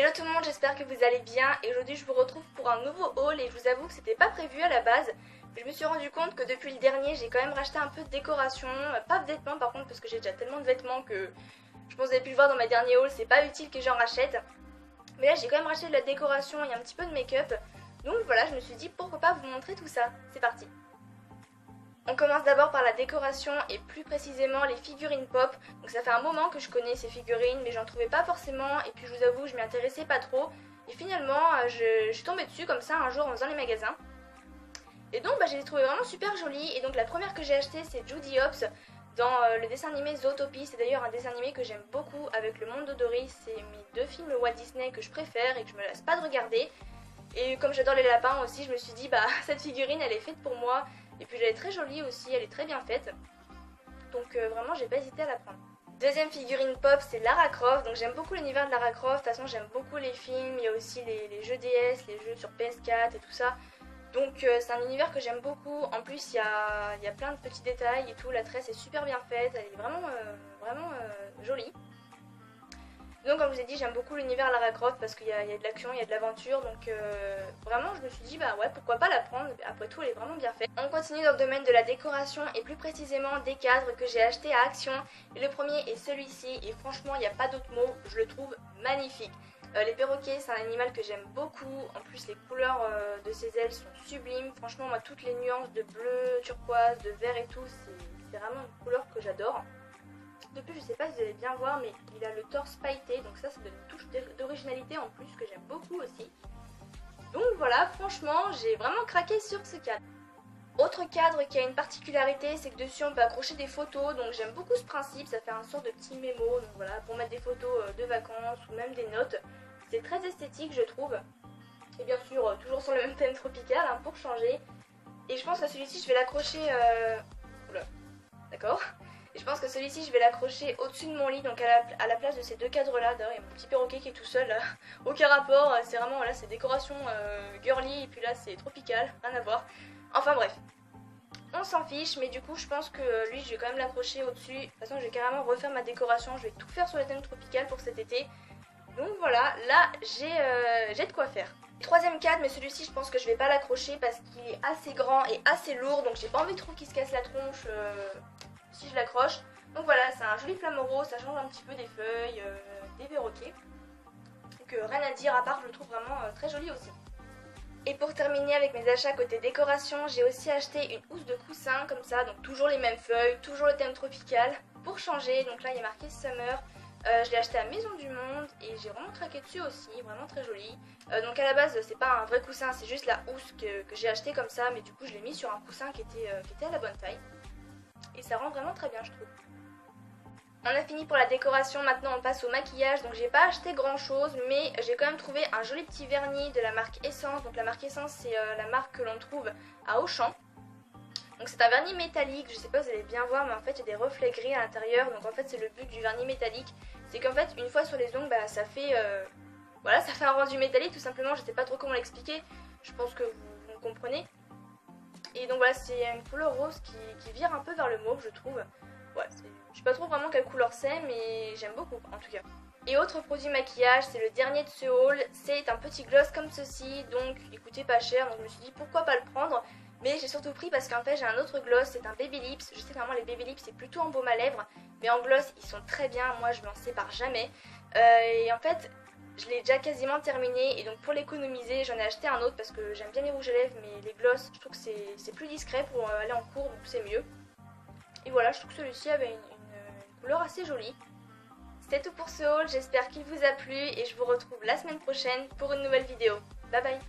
Hello tout le monde, j'espère que vous allez bien et aujourd'hui je vous retrouve pour un nouveau haul et je vous avoue que c'était pas prévu à la base. Mais je me suis rendu compte que depuis le dernier j'ai quand même racheté un peu de décoration, pas de vêtements par contre parce que j'ai déjà tellement de vêtements que je pense que vous avez pu le voir dans ma dernière haul, c'est pas utile que j'en rachète. Mais là j'ai quand même racheté de la décoration et un petit peu de make-up. Donc voilà, je me suis dit pourquoi pas vous montrer tout ça, c'est parti. On commence d'abord par la décoration et plus précisément les figurines pop. Donc ça fait un moment que je connais ces figurines mais j'en trouvais pas forcément et puis je vous avoue je m'y intéressais pas trop. Et finalement je suis tombée dessus comme ça un jour en faisant les magasins. Et donc je les ai trouvées vraiment super jolies et donc la première que j'ai achetée c'est Judy Hopps dans le dessin animé Zootopie. C'est d'ailleurs un dessin animé que j'aime beaucoup avec le monde de Dory. C'est mes deux films Walt Disney que je préfère et que je me lasse pas de regarder. Et comme j'adore les lapins aussi, je me suis dit cette figurine elle est faite pour moi. Et puis elle est très jolie aussi, elle est très bien faite. Donc vraiment j'ai pas hésité à la prendre. Deuxième figurine pop c'est Lara Croft. Donc j'aime beaucoup l'univers de Lara Croft. De toute façon j'aime beaucoup les films, il y a aussi les jeux DS, les jeux sur PS4 et tout ça. Donc c'est un univers que j'aime beaucoup. En plus il y a plein de petits détails et tout. La tresse est super bien faite, elle est vraiment jolie. Donc comme je vous ai dit j'aime beaucoup l'univers Lara Croft parce qu'il y a de l'action, il y a de l'aventure. Donc vraiment je me suis dit ouais pourquoi pas la prendre. Après tout elle est vraiment bien faite. On continue dans le domaine de la décoration et plus précisément des cadres que j'ai achetés à Action. Et le premier est celui-ci et franchement il n'y a pas d'autre mot, je le trouve magnifique. Les perroquets c'est un animal que j'aime beaucoup. En plus les couleurs de ses ailes sont sublimes. Franchement moi toutes les nuances de bleu, turquoise, de vert et tout c'est vraiment une couleur que j'adore. De plus, je sais pas si vous allez bien voir, mais il a le torse pailleté, donc ça donne une touche d'originalité en plus que j'aime beaucoup aussi. Donc voilà, franchement, j'ai vraiment craqué sur ce cadre. Autre cadre qui a une particularité, c'est que dessus on peut accrocher des photos, donc j'aime beaucoup ce principe, ça fait un sort de petit mémo, donc voilà, pour mettre des photos de vacances ou même des notes. C'est très esthétique je trouve. Et bien sûr, toujours sur le même thème tropical, hein, pour changer. Et je pense que celui-ci, je vais l'accrocher... Oula, d'accord. Et je pense que celui-ci je vais l'accrocher au-dessus de mon lit, donc à la place de ces deux cadres là. D'ailleurs il y a mon petit perroquet qui est tout seul là. Aucun rapport, c'est vraiment voilà, c'est décoration girly et puis là c'est tropical, rien à voir. Enfin bref, on s'en fiche, mais du coup je pense que lui je vais quand même l'accrocher au-dessus. De toute façon je vais carrément refaire ma décoration, je vais tout faire sur le thème tropical pour cet été. Donc voilà, là j'ai de quoi faire. Troisième cadre, mais celui-ci je pense que je vais pas l'accrocher parce qu'il est assez grand et assez lourd, donc j'ai pas envie trop qu'il se casse la tronche si je l'accroche. Donc voilà, c'est un joli flamant rose, ça change un petit peu des feuilles, des perroquets. Donc rien à dire à part, je le trouve vraiment très joli aussi. Et pour terminer avec mes achats côté décoration, j'ai aussi acheté une housse de coussin comme ça, donc toujours les mêmes feuilles, toujours le thème tropical, pour changer. Donc là il y a marqué Summer. Je l'ai acheté à Maison du Monde et j'ai vraiment craqué dessus aussi, vraiment très joli. Donc à la base c'est pas un vrai coussin, c'est juste la housse que j'ai acheté comme ça, mais du coup je l'ai mis sur un coussin qui était à la bonne taille. Et ça rend vraiment très bien je trouve. On a fini pour la décoration, maintenant on passe au maquillage. Donc j'ai pas acheté grand chose mais j'ai quand même trouvé un joli petit vernis de la marque Essence. Donc la marque Essence c'est la marque que l'on trouve à Auchan. Donc c'est un vernis métallique, je sais pas si vous allez bien voir mais en fait il y a des reflets gris à l'intérieur. Donc en fait c'est le but du vernis métallique, c'est qu'en fait une fois sur les ongles ça fait voilà, ça fait un rendu métallique tout simplement. Je sais pas trop comment l'expliquer, je pense que vous me comprenez. Et donc voilà, c'est une couleur rose qui vire un peu vers le mauve je trouve. Ouais, je sais pas trop vraiment quelle couleur c'est mais j'aime beaucoup en tout cas. Et autre produit maquillage, c'est le dernier de ce haul, c'est un petit gloss comme ceci. Donc il coûtait pas cher, donc je me suis dit pourquoi pas le prendre. Mais j'ai surtout pris parce qu'en fait j'ai un autre gloss, c'est un Baby Lips. Je sais que normalement les Baby Lips c'est plutôt en baume à lèvres, mais en gloss ils sont très bien, moi je m'en sépare jamais. Et en fait je l'ai déjà quasiment terminé et donc pour l'économiser j'en ai acheté un autre parce que j'aime bien les rouges à lèvres mais les gloss je trouve que c'est plus discret pour aller en cours donc c'est mieux. Et voilà, je trouve que celui-ci avait une couleur assez jolie. C'est tout pour ce haul, j'espère qu'il vous a plu et je vous retrouve la semaine prochaine pour une nouvelle vidéo. Bye bye.